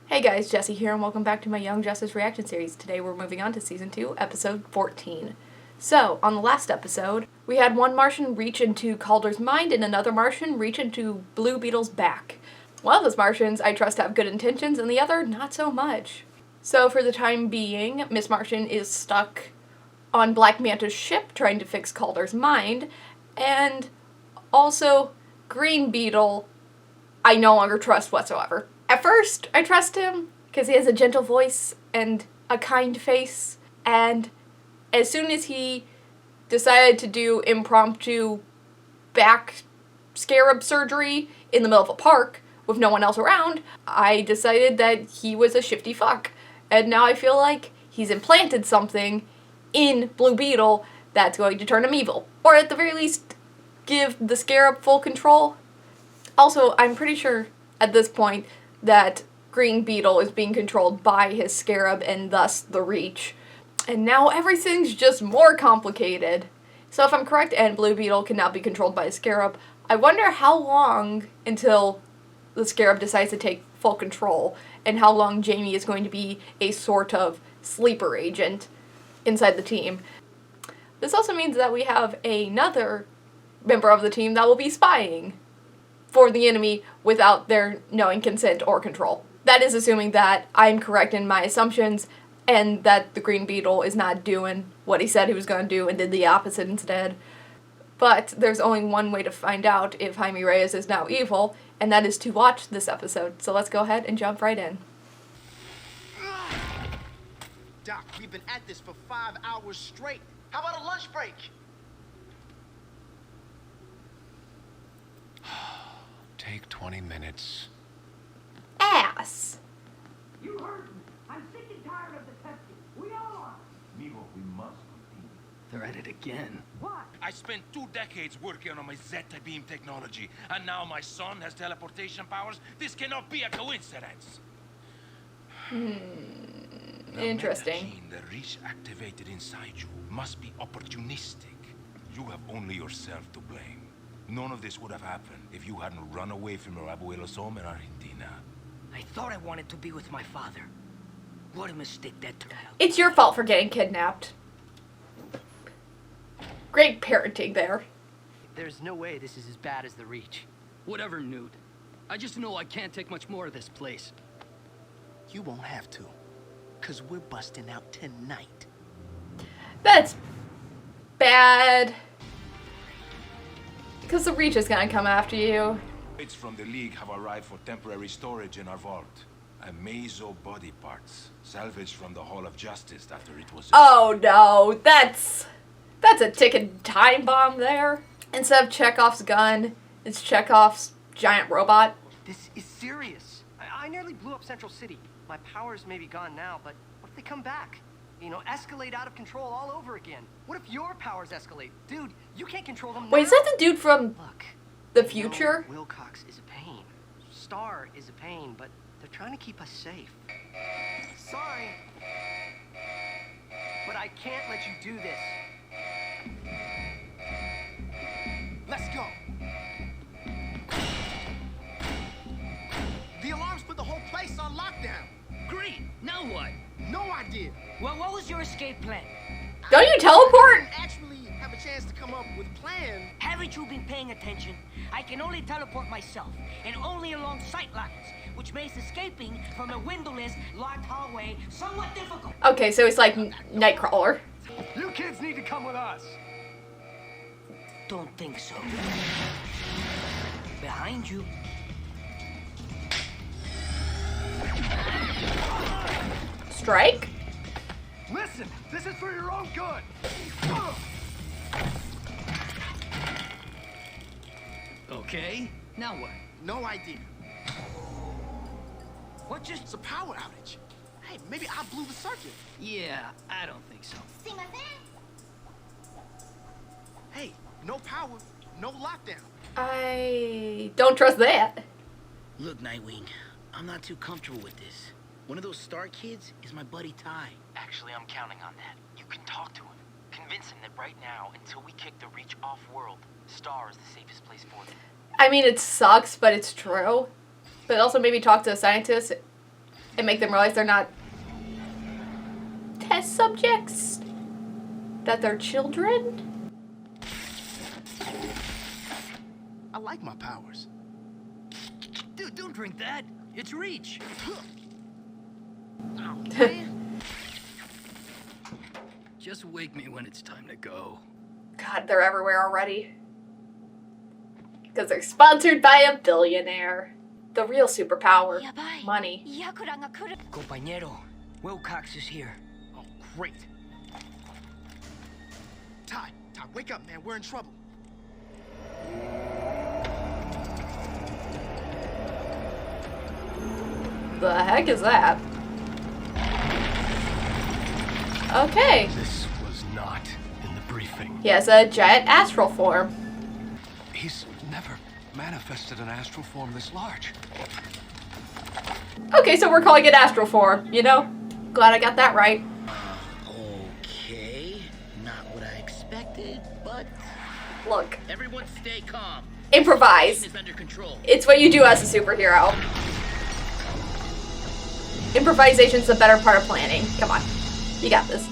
Hey guys, Jessie here, and welcome back to my Young Justice reaction series. Today we're moving on to Season 2, Episode 14. So, on the last episode, we had one Martian reach into Calder's mind and another Martian reach into Blue Beetle's back. One of those Martians I trust to have good intentions, and the other not so much. So for the time being, Miss Martian is stuck on Black Manta's ship trying to fix Calder's mind, and also Green Beetle I no longer trust whatsoever. At first, I trust him because he has a gentle voice and a kind face, and as soon as he decided to do impromptu back scarab surgery in the middle of a park with no one else around, I decided that he was a shifty fuck. And now I feel like he's implanted something in Blue Beetle that's going to turn him evil. Or at the very least, give the scarab full control. Also, I'm pretty sure at this point that Green Beetle is being controlled by his scarab and thus the Reach. And now everything's just more complicated. So if I'm correct and Blue Beetle can now be controlled by a scarab, I wonder how long until the scarab decides to take full control, and how long Jamie is going to be a sort of sleeper agent inside the team. This also means that we have another member of the team that will be spying for the enemy without their knowing consent or control. That is assuming that I'm correct in my assumptions and that the Green Beetle is not doing what he said he was going to do and did the opposite instead. But there's only one way to find out if Jaime Reyes is now evil, and that is to watch this episode. So let's go ahead and jump right in. Doc, we've been at this for 5 hours straight. How about a lunch break? Take 20 minutes. Ass. You heard me. I'm sick and tired of the testing. We all are. Amigo, we must continue. They're at it again. What? I spent 2 decades working on my Zeta beam technology, and now my son has teleportation powers. This cannot be a coincidence. The Interesting. metagene the Reach activated inside you must be opportunistic. You have only yourself to blame. None of this would have happened if you hadn't run away from your abuelo's home in Argentina. I thought I wanted to be with my father. What a mistake that turned out. It's your fault for getting kidnapped. Great parenting there. There's no way this is as bad as the Reach. Whatever, Newt. I just know I can't take much more of this place. You won't have to, because we're busting out tonight. That's bad. Because the Reach is gonna come after you. It's from the League have arrived for temporary storage in our vault. Amazo body parts, salvaged from the Hall of Justice after it was... Oh no, that's a ticking time bomb there. Instead of Chekhov's gun, it's Chekhov's giant robot. This is serious. I nearly blew up Central City. My powers may be gone now, but what if they come back? You know, escalate out of control all over again. What if your powers escalate? Dude, you can't control them now. Wait, is that the dude from Look, the I know future? Wilcox is a pain. Star is a pain, but they're trying to keep us safe. Sorry. But I can't let you do this. Let's go. The alarms put the whole place on lockdown. Great! Now what? No idea. Well, what was your escape plan? Don't you teleport? I didn't actually have a chance to come up with a plan. Haven't you been paying attention? I can only teleport myself, and only along sight lines, which makes escaping from a windowless, locked hallway somewhat difficult. Okay, so it's like Nightcrawler. You kids need to come with us. Don't think so. Behind you. Strike? Listen, this is for your own good. Okay, now what? No idea. What just... It's a power outage. Hey, maybe I blew the circuit. Yeah, I don't think so. Hey, no power, no lockdown. I don't trust that. Look, Nightwing, I'm not too comfortable with this. One of those Star kids is my buddy Ty. Actually, I'm counting on that. You can talk to him. Convince him that right now, until we kick the Reach off-world, Star is the safest place for them. I mean, it sucks, but it's true. But also maybe talk to a scientist and make them realize they're not test subjects, that they're children. I like my powers. Dude, don't drink that. It's Reach. Just wake me when it's time to go. God, they're everywhere already. Because they're sponsored by a billionaire. The real superpower. Money. Compañero, Wilcox is here. Oh, great. Ty, wake up, man. We're in trouble. The heck is that? Okay. This was not in the briefing. He has a giant astral form. He's never manifested an astral form this large. Okay, so we're calling it astral form, you know? Glad I got that right. Okay. Not what I expected, but... Look. Everyone stay calm. Improvise. Is under control. It's what you do as a superhero. Improvisation's the better part of planning. Come on. You got this.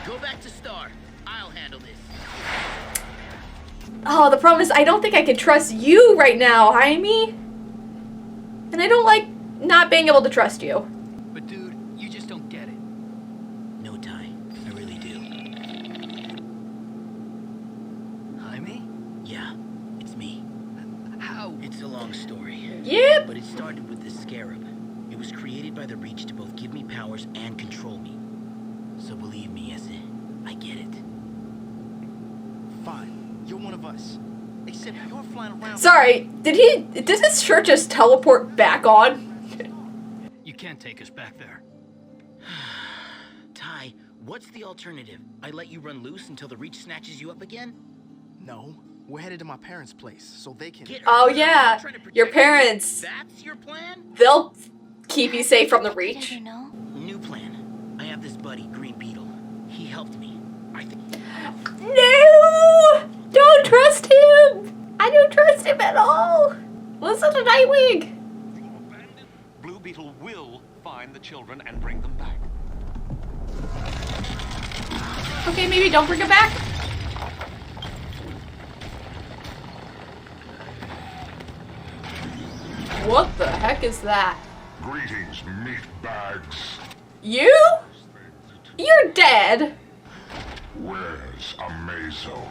Go back to Star. I'll handle this. Oh, the problem is I don't think I can trust you right now, Jaime. And I don't like not being able to trust you. But dude, you just don't get it. No, Ty. I really do. Jaime? Yeah, it's me. How? It's a long story. Yep. But it started with this scarab. It was created by the Reach to both give me powers and control me. So believe me, I get it. Fine. You're one of us. Except you're flying around. Sorry, did his shirt just teleport back on? You can't take us back there. Ty, what's the alternative? I let you run loose until the Reach snatches you up again? No. We're headed to my parents' place so they can... Oh yeah, your parents. That's your plan? They'll keep you safe from the Reach. New plan. I have this buddy, Green Beetle. He helped me. I think... No! Don't trust him! I don't trust him at all! Listen to Nightwing! Blue Beetle will find the children and bring them back. Okay, maybe don't bring him back. What the heck is that? Greetings, meat bags. You? You're dead. Where's Amazo?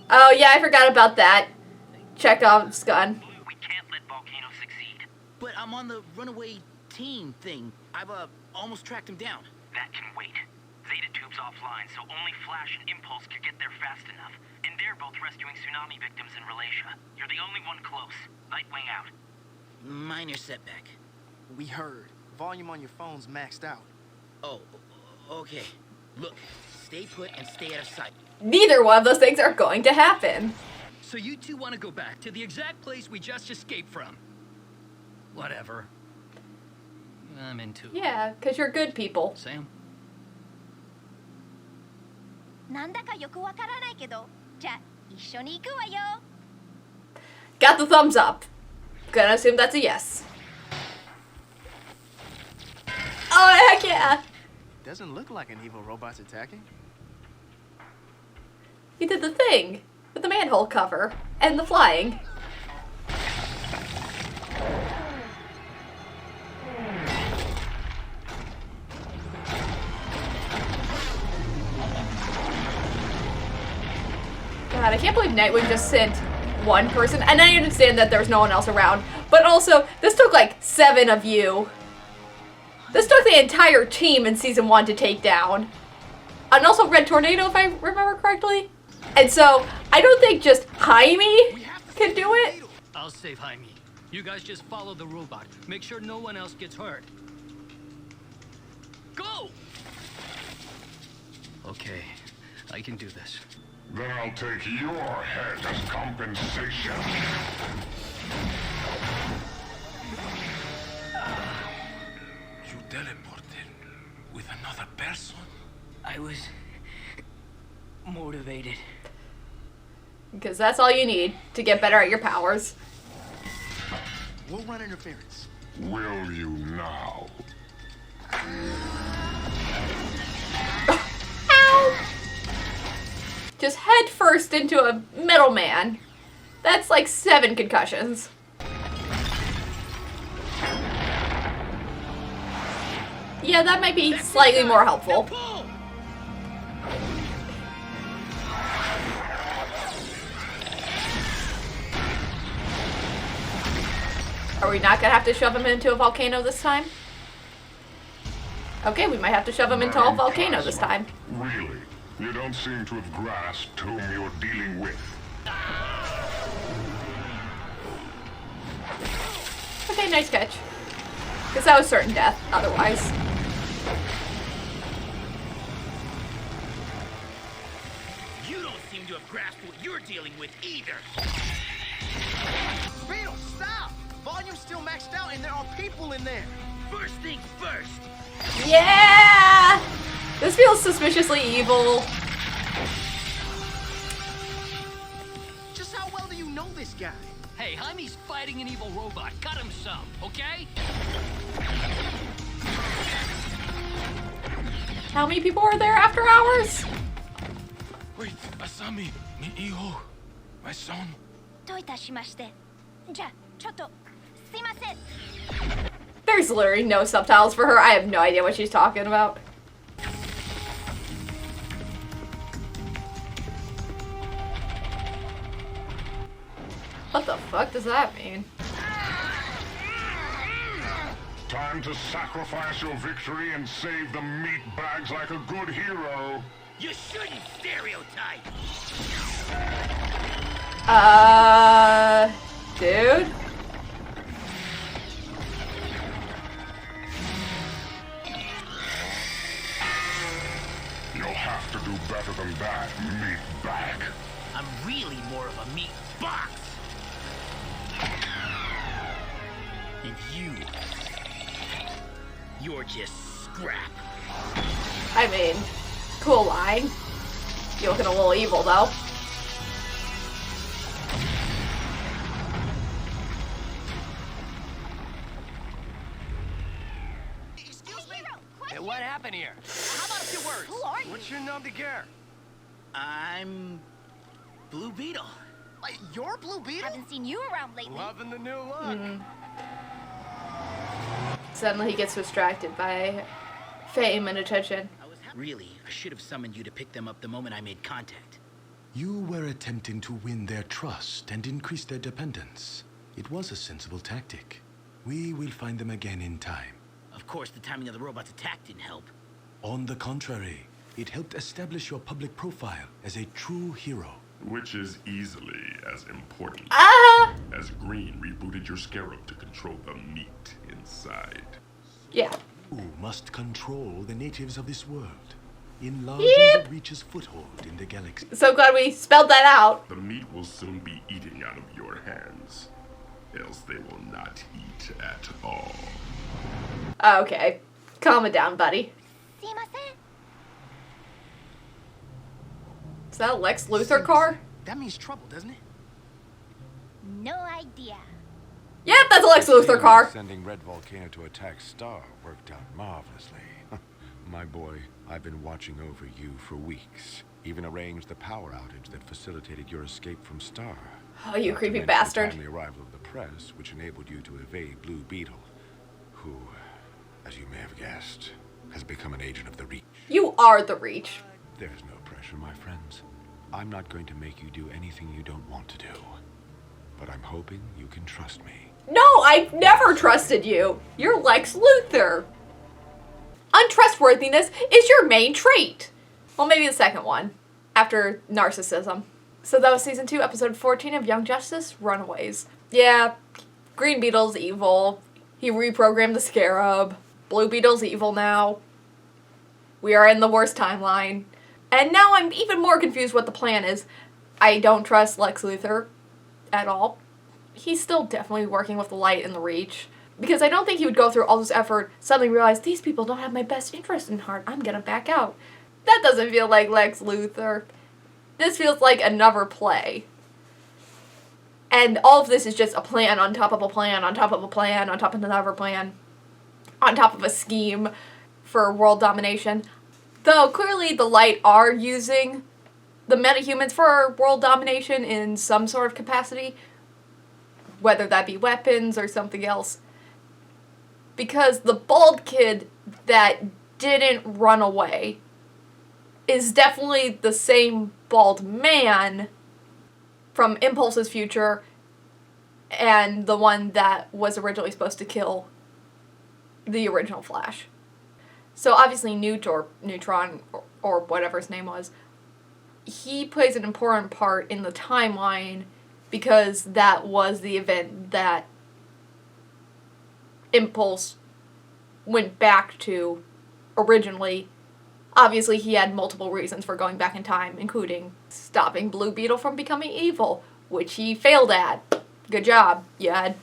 Oh yeah, I forgot about that. Chekhov's gun. We can't let Volcano succeed. But I'm on the runaway team thing. I've almost tracked him down. That can wait. Zeta tube's offline, so only Flash and Impulse could get there fast enough. And they're both rescuing tsunami victims in Malaysia. You're the only one close. Nightwing out. Minor setback. We heard. Volume on your phone's maxed out. Oh, okay. Look, stay put and stay out of sight. Neither one of those things are going to happen. So you two want to go back to the exact place we just escaped from? Whatever. I'm into it. Yeah, because you're good people. Sam? Got the thumbs up. Gonna assume that's a yes. Oh, heck yeah! Doesn't look like an evil robot's attacking. He did the thing with the manhole cover and the flying. God, I can't believe Nightwing just sent one person, and I understand that there's no one else around, but also, this took like 7 of you. This took the entire team in Season 1 to take down. And also Red Tornado, if I remember correctly. And so, I don't think just Jaime can do it. I'll save Jaime. You guys just follow the robot. Make sure no one else gets hurt. Go! Okay, I can do this. Then I'll take your head as compensation. You teleported with another person? I was motivated. Because that's all you need to get better at your powers. We'll run interference. Will you now? Ow! Just head first into a middleman. That's like 7 concussions. Yeah, that might be slightly more helpful. Are we not gonna have to shove him into a volcano this time? Okay, we might have to shove him into a volcano this time. Really? You don't seem to have grasped whom you're dealing with. Okay, nice catch. Because that was certain death, otherwise. You don't seem to have grasped what you're dealing with either. Beetle, stop! Volume's still maxed out and there are people in there. First things first. Yeah! This feels suspiciously evil. Just how well do you know this guy? Hey, Jaime's fighting an evil robot. Cut him some, okay? How many people are there after hours? Wait, Asami, mi hijo, my son. There's literally no subtitles for her. I have no idea what she's talking about. What the fuck does that mean? Time to sacrifice your victory and save the meat bags like a good hero. You shouldn't stereotype. Dude? You'll have to do better than that, meat bag. I'm really more of a meat box. And you're just scrap. I mean, cool line. You're looking a little evil, though. Excuse me? Hey, what happened here? How about a few words? Who are you? What's your nom de guerre? I'm Blue Beetle. Like, you're Blue Beetle? Haven't seen you around lately. Loving the new look. Suddenly he gets distracted by fame and attention. Really, I should have summoned you to pick them up the moment I made contact. You were attempting to win their trust and increase their dependence. It was a sensible tactic. We will find them again in time. Of course, the timing of the robot's attack didn't help. On the contrary, it helped establish your public profile as a true hero. Which is easily as important as Green rebooted your scarab to control the meat inside. Yeah. You must control the natives of this world, enlarging the Reach's foothold in the galaxy. So glad we spelled that out. The meat will soon be eating out of your hands, else they will not eat at all. Okay. Calm it down, buddy. Is that a Lex Luthor car? That means trouble, doesn't it? No idea. Yep, that's a Lex Luthor car. Sending Red Volcano to attack Star worked out marvelously. My boy, I've been watching over you for weeks. Even arranged the power outage that facilitated your escape from Star. Oh, you Not to creepy mention bastard. The timely arrival of the press, which enabled you to evade Blue Beetle, who, as you may have guessed, has become an agent of the Reach. You are the Reach. There's no pressure, my friends. I'm not going to make you do anything you don't want to do. But I'm hoping you can trust me. No, I've never trusted you. You're Lex Luthor. Untrustworthiness is your main trait. Well, maybe the second one, after narcissism. So that was season 2, episode 14 of Young Justice, Runaways. Yeah, Green Beetle's evil. He reprogrammed the Scarab. Blue Beetle's evil now. We are in the worst timeline. And now I'm even more confused what the plan is. I don't trust Lex Luthor at all. He's still definitely working with the Light and the Reach. Because I don't think he would go through all this effort, suddenly realize these people don't have my best interest in heart. I'm gonna back out. That doesn't feel like Lex Luthor. This feels like another play. And all of this is just a plan on top of a plan on top of a plan on top of another plan on top of a scheme for world domination. Though clearly the Light are using the metahumans for world domination in some sort of capacity, whether that be weapons or something else. Because the bald kid that didn't run away is definitely the same bald man from Impulse's future and the one that was originally supposed to kill the original Flash. So obviously Newt or Neutron or whatever his name was, he plays an important part in the timeline because that was the event that Impulse went back to originally. Obviously, he had multiple reasons for going back in time, including stopping Blue Beetle from becoming evil, which he failed at. Good job. You had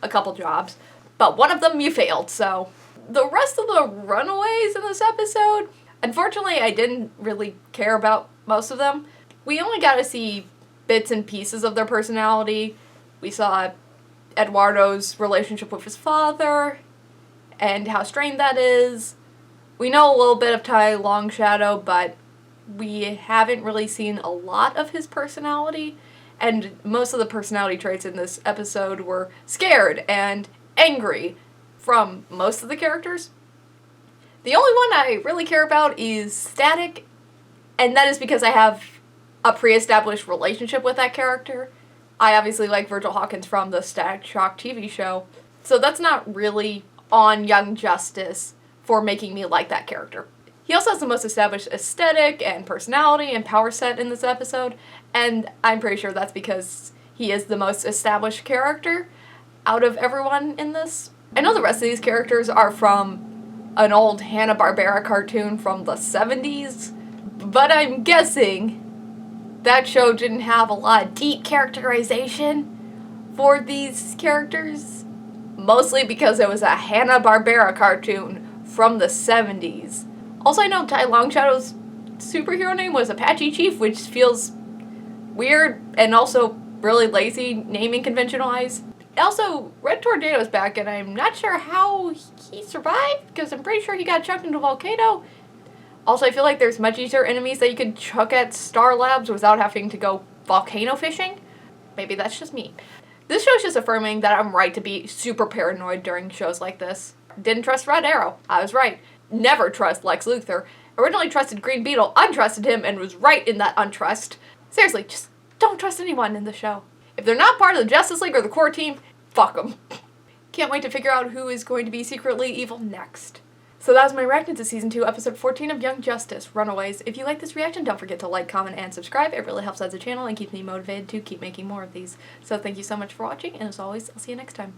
a couple jobs, but one of them you failed, so. The rest of the Runaways in this episode, unfortunately, I didn't really care about most of them. We only got to see bits and pieces of their personality. We saw Eduardo's relationship with his father, and how strained that is. We know a little bit of Ty Longshadow, but we haven't really seen a lot of his personality, and most of the personality traits in this episode were scared and angry from most of the characters. The only one I really care about is Static, and that is because I have a pre-established relationship with that character. I obviously like Virgil Hawkins from the Static Shock TV show, so that's not really on Young Justice for making me like that character. He also has the most established aesthetic and personality and power set in this episode, and I'm pretty sure that's because he is the most established character out of everyone in this. I know the rest of these characters are from an old Hanna-Barbera cartoon from the 70s, but I'm guessing that show didn't have a lot of deep characterization for these characters, mostly because it was a Hanna-Barbera cartoon from the 70s. Also, I know Ty Longshadow's superhero name was Apache Chief, which feels weird and also really lazy naming convention-wise. Also, Red Tornado's back, and I'm not sure how he survived, because I'm pretty sure he got chucked into a volcano. Also, I feel like there's much easier enemies that you could chuck at Star Labs without having to go volcano fishing. Maybe that's just me. This show's just affirming that I'm right to be super paranoid during shows like this. Didn't trust Red Arrow. I was right. Never trust Lex Luthor. Originally trusted Green Beetle, untrusted him, and was right in that untrust. Seriously, just don't trust anyone in the show. If they're not part of the Justice League or the core team, fuck them. Can't wait to figure out who is going to be secretly evil next. So that was my reaction to Season 2, Episode 14 of Young Justice, Runaways. If you like this reaction, don't forget to like, comment, and subscribe. It really helps out the channel and keeps me motivated to keep making more of these. So thank you so much for watching, and as always, I'll see you next time.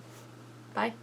Bye.